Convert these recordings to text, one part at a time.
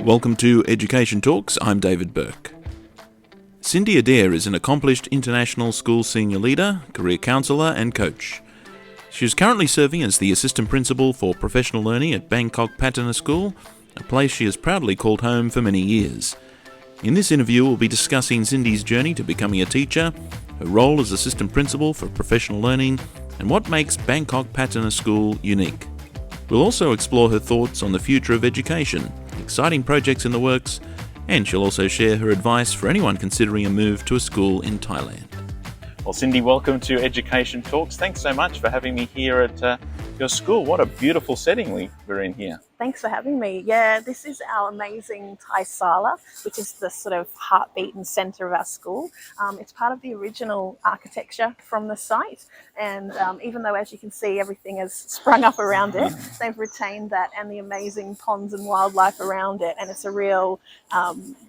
Welcome to Education Talks. I'm David Burke. Cindy Adair is an accomplished international school senior leader, career counsellor and coach. She is currently serving as the assistant principal for professional learning at Bangkok Patana School, a place she has proudly called home for many years. In this interview, we'll be discussing Cindy's journey to becoming a teacher, her role as assistant principal for professional learning, and what makes Bangkok Patana School unique. We'll also explore her thoughts on the future of education, exciting projects in the works, and she'll also share her advice for anyone considering a move to a school in Thailand. Well, Cindy, welcome to Education Talks. Thanks so much for having me here at your school. What a beautiful setting we're in here. Thanks for having me. Yeah, this is our amazing Thai Sala, which is the sort of heartbeat and centre of our school. It's part of the original architecture from the site, and even though, as you can see, everything has sprung up around it, they've retained that and the amazing ponds and wildlife around it, and it's a real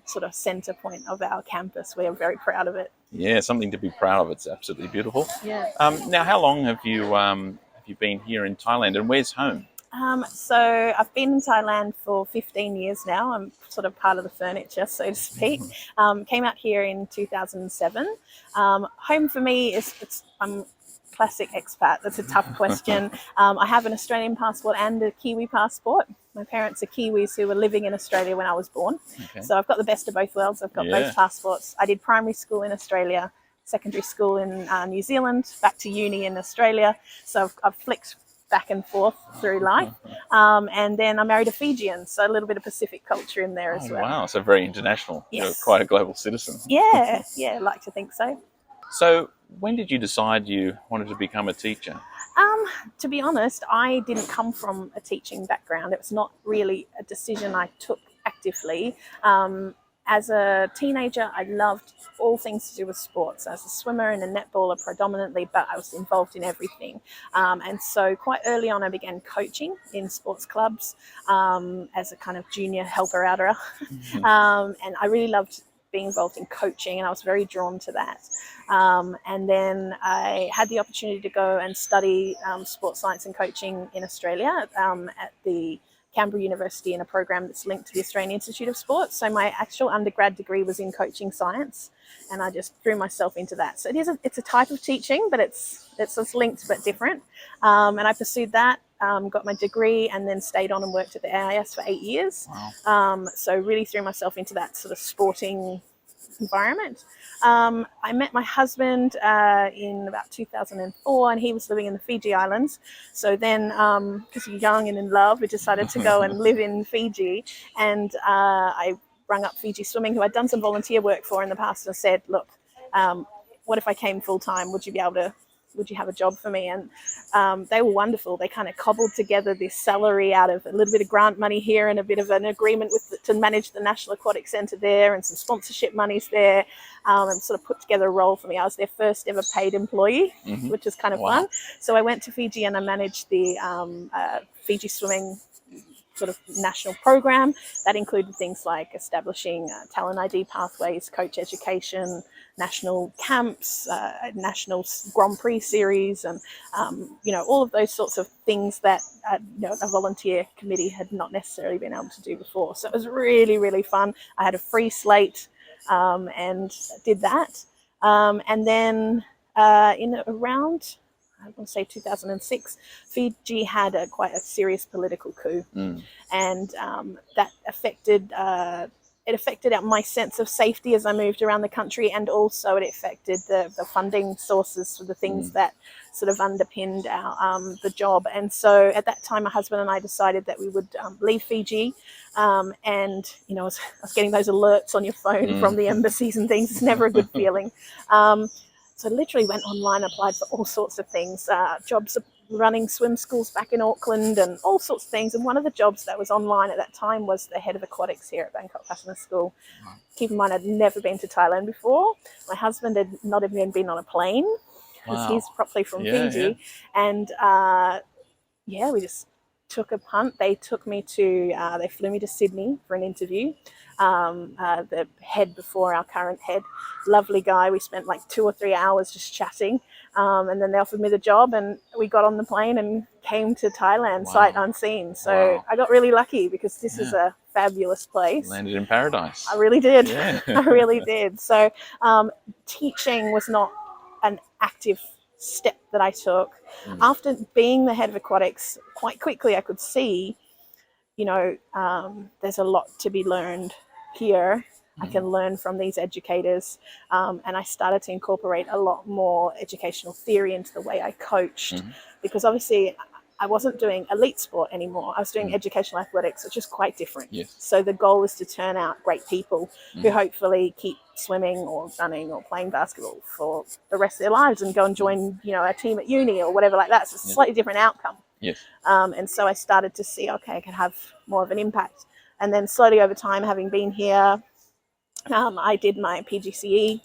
sort of centre point of our campus. We are very proud of it. Yeah, something to be proud of. It's absolutely beautiful. Yeah. Now, how long have you been here in Thailand, and where's home? So I've been in Thailand for 15 years now. I'm sort of part of the furniture, so to speak. Came out here in 2007. Home for me I'm classic expat. That's a tough question. I have an Australian passport and a Kiwi passport. My parents are Kiwis who were living in Australia when I was born. Okay. So I've got the best of both worlds. I've got both passports. I did primary school in Australia, secondary school in New Zealand, back to uni in Australia. So I've flicked back and forth through life. And then I married a Fijian, so a little bit of Pacific culture in there as well. Wow, so very international. Yes. You're quite a global citizen. Yeah, I like to think so. So when did you decide you wanted to become a teacher? To be honest, I didn't come from a teaching background. It was not really a decision I took actively. As a teenager, I loved all things to do with sports. I was a swimmer and a netballer predominantly, but I was involved in everything. And so quite early on, I began coaching in sports clubs as a kind of junior helper-outer. And I really loved being involved in coaching, and I was very drawn to that. And then I had the opportunity to go and study sports science and coaching in Australia at the Canberra University in a program that's linked to the Australian Institute of Sport. So my actual undergrad degree was in coaching science, and I just threw myself into that. So it's a type of teaching, but it's linked but different. And I pursued that, got my degree, and then stayed on and worked at the AIS for 8 years. Wow. So really threw myself into that sort of sporting environment. I met my husband in about 2004, and he was living in the Fiji Islands. So then, because you're young and in love, we decided to go and live in Fiji. And I rang up Fiji Swimming, who I'd done some volunteer work for in the past, and said, look, what if I came full time? Would you have a job for me? And they were wonderful. They kind of cobbled together this salary out of a little bit of grant money here and a bit of an agreement to manage the National Aquatic Centre there and some sponsorship monies there, and sort of put together a role for me. I was their first ever paid employee, which was kind of fun. So I went to Fiji and I managed the Fiji Swimming sort of national program. That included things like establishing talent ID pathways, coach education, national camps, national Grand Prix series, and all of those sorts of things that a volunteer committee had not necessarily been able to do before. So it was really, really fun. I had a free slate and did that. And then in around, I want to say 2006, Fiji had quite a serious political coup, and that affected my sense of safety as I moved around the country, and also it affected the funding sources for the things that sort of underpinned the job. And so at that time, my husband and I decided that we would leave Fiji, and I was getting those alerts on your phone from the embassies and things. It's never a good feeling. So I literally went online, applied for all sorts of things, jobs running swim schools back in Auckland and all sorts of things. And one of the jobs that was online at that time was the head of aquatics here at Bangkok Patana School. Wow. Keep in mind, I'd never been to Thailand before. My husband had not even been on a plane because he's properly from Fiji. Yeah. And we just took a punt. They took me to, they flew me to Sydney for an interview. The head before, our current head, lovely guy. We spent like 2 or 3 hours just chatting. And then they offered me the job, and we got on the plane and came to Thailand, sight unseen. So I got really lucky because this is a fabulous place. Landed in paradise. I really did. Yeah. I really did. So teaching was not an active step that I took. After being the head of aquatics, quite quickly I could see, there's a lot to be learned here. I can learn from these educators, and I started to incorporate a lot more educational theory into the way I coached, because obviously I wasn't doing elite sport anymore. I was doing educational athletics, which is quite different. Yes. So the goal is to turn out great people who hopefully keep swimming or running or playing basketball for the rest of their lives and go and join, a team at uni or whatever like that. So it's a slightly different outcome. Yes. And so I started to see, okay, I can have more of an impact. And then slowly over time, having been here, I did my PGCE.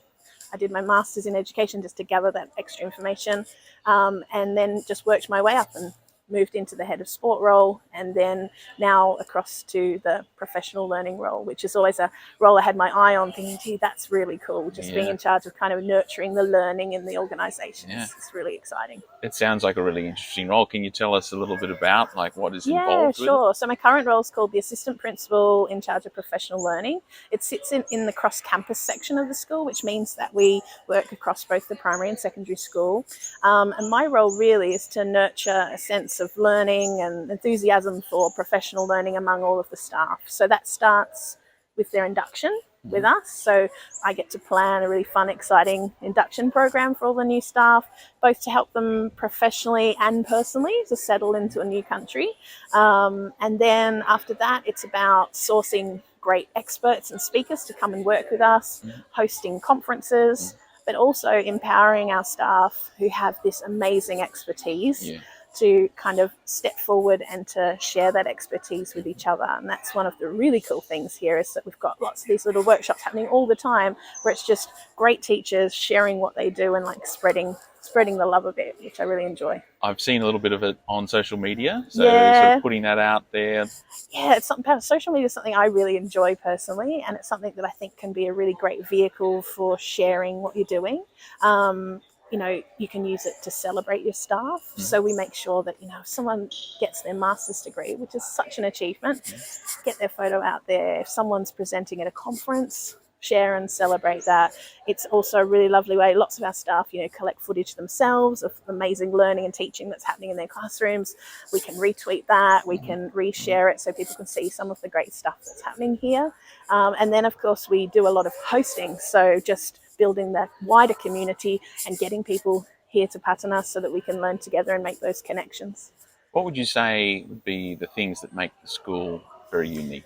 I did my master's in education just to gather that extra information, and then just worked my way up and moved into the head of sport role, and then now across to the professional learning role, which is always a role I had my eye on, thinking, gee, that's really cool, just being in charge of kind of nurturing the learning in the organisation. It's really exciting. It sounds like a really interesting role. Can you tell us a little bit about what is involved with sure. So my current role is called the assistant principal in charge of professional learning. It sits in the cross-campus section of the school, which means that we work across both the primary and secondary school. And my role really is to nurture a sense of learning and enthusiasm for professional learning among all of the staff. So that starts with their induction with us. So I get to plan a really fun, exciting induction program for all the new staff, both to help them professionally and personally to settle into a new country. And then after that, it's about sourcing great experts and speakers to come and work with us, hosting conferences, but also empowering our staff who have this amazing expertise to kind of step forward and to share that expertise with each other. And that's one of the really cool things here, is that we've got lots of these little workshops happening all the time where it's just great teachers sharing what they do and spreading the love of it, which I really enjoy. I've seen a little bit of it on social media, so Yeah. sort of putting that out there. Yeah, it's something, social media is something I really enjoy personally, and it's something that I think can be a really great vehicle for sharing what you're doing. You can use it to celebrate your staff. So we make sure that, if someone gets their master's degree, which is such an achievement, get their photo out there. If someone's presenting at a conference, share and celebrate that. It's also a really lovely way. Lots of our staff, collect footage themselves of amazing learning and teaching that's happening in their classrooms. We can retweet that. We can reshare it so people can see some of the great stuff that's happening here. And then, of course, we do a lot of hosting. So just building that wider community and getting people here to Patana so that we can learn together and make those connections. What would you say would be the things that make the school very unique?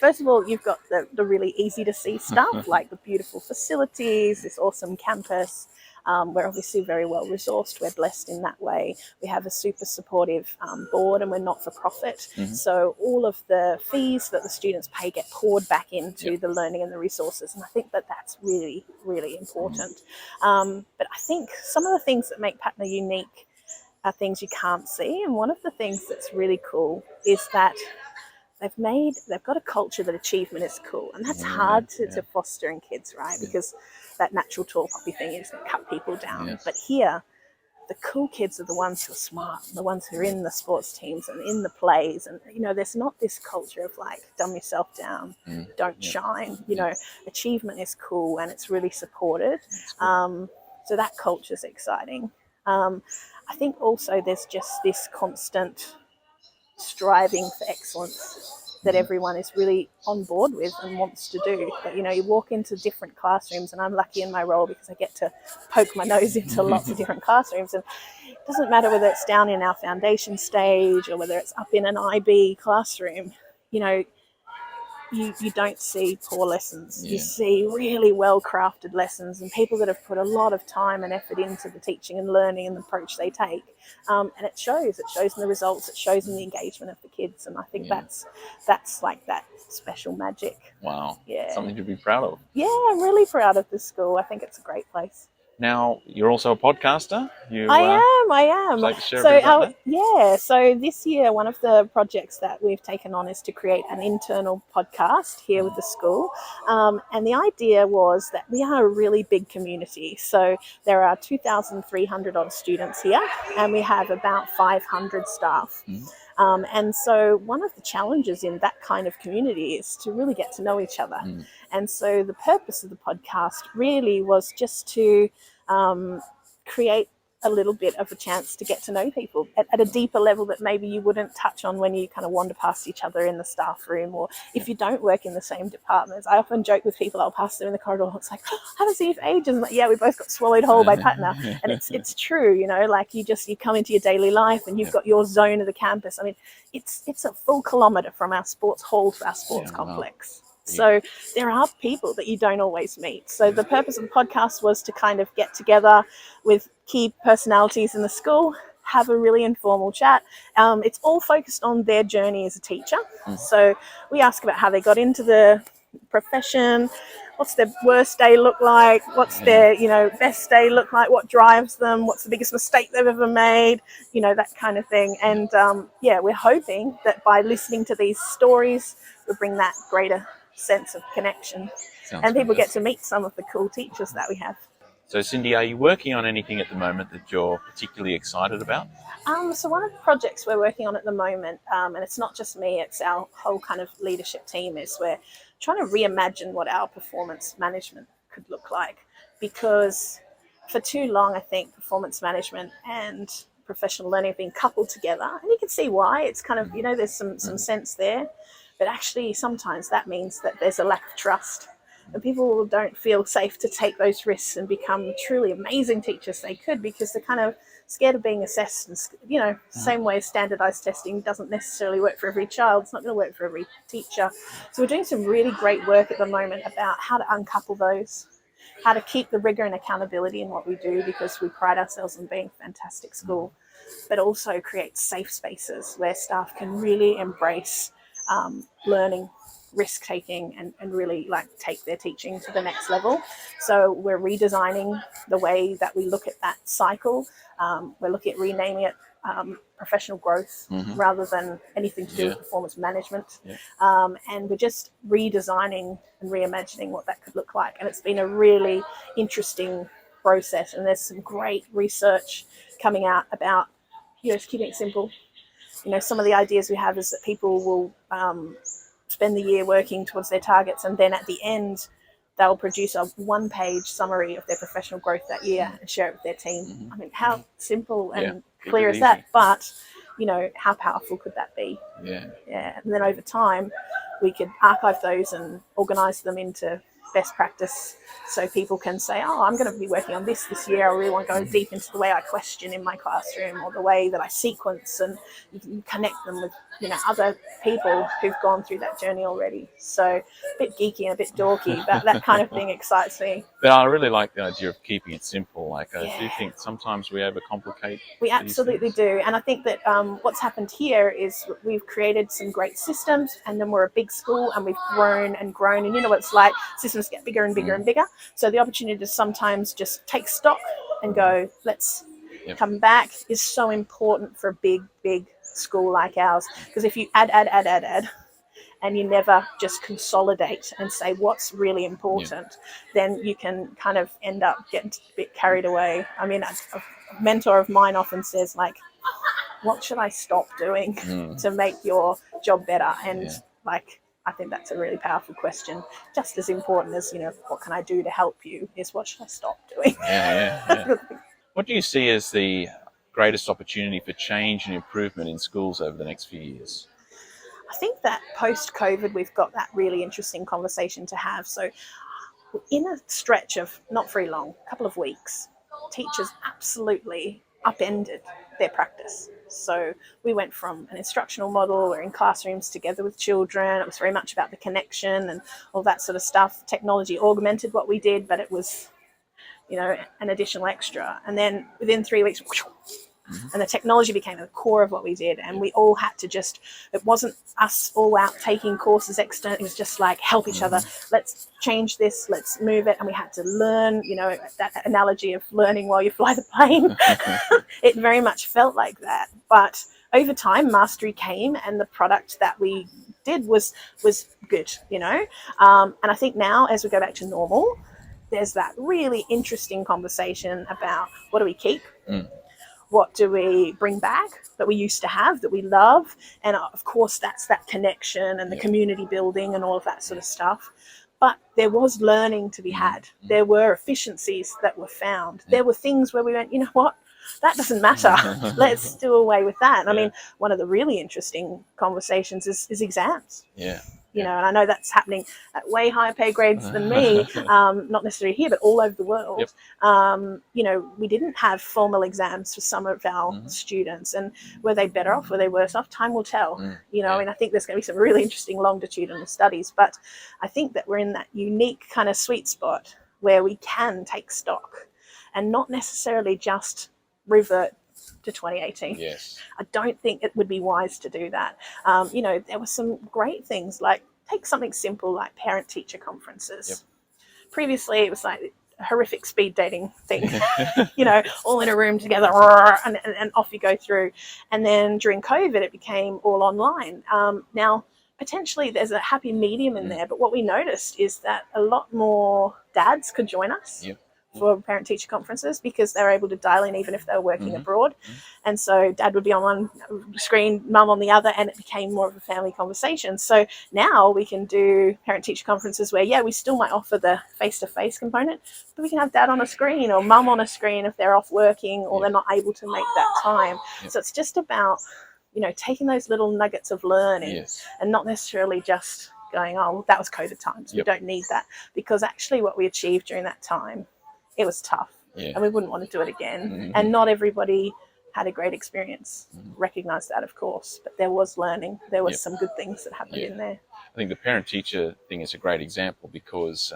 First of all, you've got the really easy to see stuff, like the beautiful facilities, this awesome campus. We're obviously very well resourced. We're blessed in that way. We have a super supportive board, and we're not for profit. So all of the fees that the students pay get poured back into the learning and the resources. And I think that that's really, really important. But I think some of the things that make Patana unique are things you can't see. And one of the things that's really cool is that they've got a culture that achievement is cool, and that's hard to foster in kids, right? Because that natural tall poppy thing is going to cut people down. But here, the cool kids are the ones who are smart, the ones who are in the sports teams and in the plays, and there's not this culture of dumb yourself down, don't shine. Achievement is cool and it's really supported. So that culture is exciting. I think also there's just this constant striving for excellence that everyone is really on board with and wants to do. But you walk into different classrooms, and I'm lucky in my role because I get to poke my nose into lots of different classrooms, and it doesn't matter whether it's down in our foundation stage or whether it's up in an IB classroom. You don't see poor lessons. You see really well-crafted lessons and people that have put a lot of time and effort into the teaching and learning and the approach they take. And it shows. It shows in the results. It shows in the engagement of the kids. And I think that's like that special magic. Wow. Yeah. Something to be proud of. Yeah, I'm really proud of this school. I think it's a great place. Now, you're also a podcaster. I am. Would you like to share a So bit about that? so this year one of the projects that we've taken on is to create an internal podcast here with the school. And the idea was that we are a really big community. So there are 2,300 odd students here, and we have about 500 staff. And so one of the challenges in that kind of community is to really get to know each other. And so the purpose of the podcast really was just to create a little bit of a chance to get to know people at a deeper level that maybe you wouldn't touch on when you kind of wander past each other in the staff room, or if you don't work in the same departments. I often joke with people, I'll pass them in the corridor, it's like, oh, I haven't seen you for ages. I'm like, yeah, we both got swallowed whole by Patna. And it's true, you know, like you come into your daily life and you've got your zone of the campus. I mean, it's a full kilometre from our sports hall to our sports complex. So there are people that you don't always meet. So the purpose of the podcast was to kind of get together with key personalities in the school, have a really informal chat. It's all focused on their journey as a teacher. So we ask about how they got into the profession, what's their worst day look like, what's their best day look like, what drives them, what's the biggest mistake they've ever made, that kind of thing. And we're hoping that by listening to these stories, we'll bring that greater sense of connection. And people get to meet some of the cool teachers that we have. So, Cindy, are you working on anything at the moment that you're particularly excited about? So one of the projects we're working on at the moment, and it's not just me, it's our whole kind of leadership team, is we're trying to reimagine what our performance management could look like. Because for too long, I think performance management and professional learning have been coupled together. And you can see why. It's kind of, there's some sense there. But actually, sometimes that means that there's a lack of trust. And people don't feel safe to take those risks and become truly amazing teachers they could, because they're kind of scared of being assessed. And, same way as standardized testing doesn't necessarily work for every child. It's not going to work for every teacher. So we're doing some really great work at the moment about how to uncouple those, how to keep the rigor and accountability in what we do, because we pride ourselves on being a fantastic school, but also create safe spaces where staff can really embrace learning, risk-taking, and really take their teaching to the next level. So we're redesigning the way that we look at that cycle. We're looking at renaming it professional growth rather than anything to do with performance management. And we're just redesigning and reimagining what that could look like. And it's been a really interesting process. And there's some great research coming out about, just keeping it simple. Some of the ideas we have is that people will spend the year working towards their targets, and then at the end they'll produce a one-page summary of their professional growth that year and share it with their team. I mean, how simple and clear is that? But how powerful could that be? And then over time we could archive those and organize them into best practice, so people can say, oh, I'm going to be working on this year. I really want to go deep into the way I question in my classroom, or the way that I sequence, and you can connect them with other people who've gone through that journey already. So a bit geeky and a bit dorky, but that kind of thing excites me. But I really like the idea of keeping it simple. I do think sometimes we overcomplicate. We absolutely do. And I think that what's happened here is we've created some great systems, and then we're a big school and we've grown and grown. And what it's like, systems get bigger and bigger and bigger. So the opportunity to sometimes just take stock and go, let's come back, is so important for a big school like ours. Because if you add, and you never just consolidate and say what's really important, then you can kind of end up getting a bit carried away. I mean, a mentor of mine often says, what should I stop doing to make your job better? And I think that's a really powerful question. Just as important as, what can I do to help you, is what should I stop doing? What do you see as the greatest opportunity for change and improvement in schools over the next few years? I think that post-COVID, we've got that really interesting conversation to have. So in a stretch of not very long, a couple of weeks, teachers absolutely upended their practice. So we went from an instructional model, we're in classrooms together with children. It was very much about the connection and all that sort of stuff. Technology augmented what we did, but it was, an additional extra. And then within 3 weeks, And the technology became the core of what we did. And we all had to just, it wasn't us all out taking courses external. It was just like, help each other. Let's change this. Let's move it. And we had to learn, you know, that analogy of learning while you fly the plane. It very much felt like that. But over time, mastery came, and the product that we did was good, you know. And I think now, as we go back to normal, there's that really interesting conversation about what do we keep? What do we bring back that we used to have, that we love? And of course, that's that connection and the community building and all of that sort of stuff. But there was learning to be had. There were efficiencies that were found. There were things where we went, you know what? That doesn't matter. Let's do away with that. I mean, one of the really interesting conversations is exams. You know, and I know that's happening at way higher pay grades than me, not necessarily here, but all over the world. You know, we didn't have formal exams for some of our students. And were they better off? Were they worse off? Time will tell. You know, and I think there's going to be some really interesting longitudinal studies. But I think that we're in that unique kind of sweet spot where we can take stock and not necessarily just revert to 2018. I don't think it would be wise to do that. You know, there were some great things, like take something simple like parent-teacher conferences. Previously, it was like a horrific speed dating thing, you know, all in a room together, and off you go through. And then during COVID, it became all online. Now, potentially there's a happy medium in there, but what we noticed is that a lot more dads could join us for parent-teacher conferences because they were able to dial in even if they were working abroad. And so dad would be on one screen, mum on the other, and it became more of a family conversation. So now we can do parent-teacher conferences where, we still might offer the face-to-face component, but we can have dad on a screen or mum on a screen if they're off working or they're not able to make that time. So it's just about, you know, taking those little nuggets of learning and not necessarily just going, oh, well, that was COVID times. We don't need that. Because actually what we achieved during that time, it was tough and we wouldn't want to do it again. And not everybody had a great experience. Recognize that, of course, but there was learning. There was some good things that happened in there. I think the parent-teacher thing is a great example because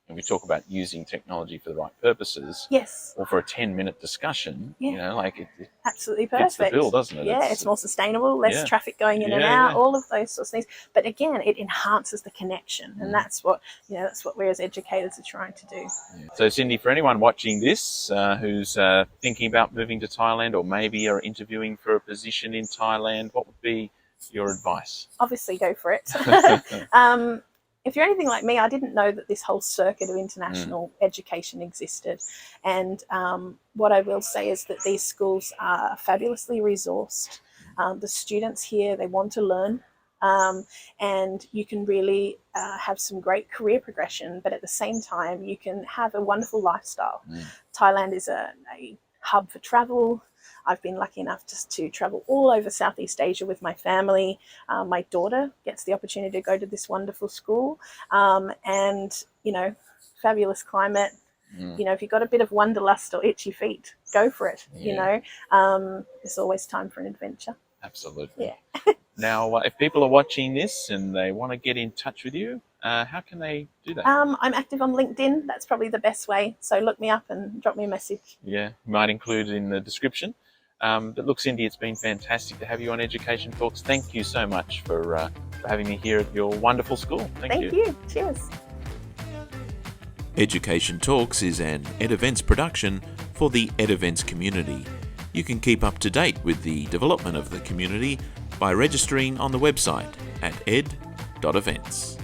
when we talk about using technology for the right purposes, or for a 10-minute discussion, you know, like it absolutely perfect. Fits the bill, doesn't it? It's more sustainable, less traffic going in and out, all of those sorts of things. But again, it enhances the connection, and that's what, you know, that's what we as educators are trying to do. So, Cindy, for anyone watching this who's thinking about moving to Thailand or maybe are interviewing for a position in Thailand, what would be your advice? Obviously, go for it. If you're anything like me, I didn't know that this whole circuit of international education existed. And what I will say is that these schools are fabulously resourced. The students here, they want to learn. And you can really have some great career progression, but at the same time, you can have a wonderful lifestyle. Thailand is a hub for travel. I've been lucky enough to travel all over Southeast Asia with my family. My daughter gets the opportunity to go to this wonderful school. And, you know, fabulous climate. You know, if you've got a bit of wanderlust or itchy feet, go for it. You know, there's always time for an adventure. Absolutely. Now, if people are watching this and they want to get in touch with you, how can they do that? I'm active on LinkedIn. That's probably the best way. So look me up and drop me a message. We might include it in the description. But look, Cindy, it's been fantastic to have you on Education Talks. Thank you so much for having me here at your wonderful school. Thank you. Cheers. Education Talks is an Ed Events production for the Ed Events community. You can keep up to date with the development of the community by registering on the website at ed.events.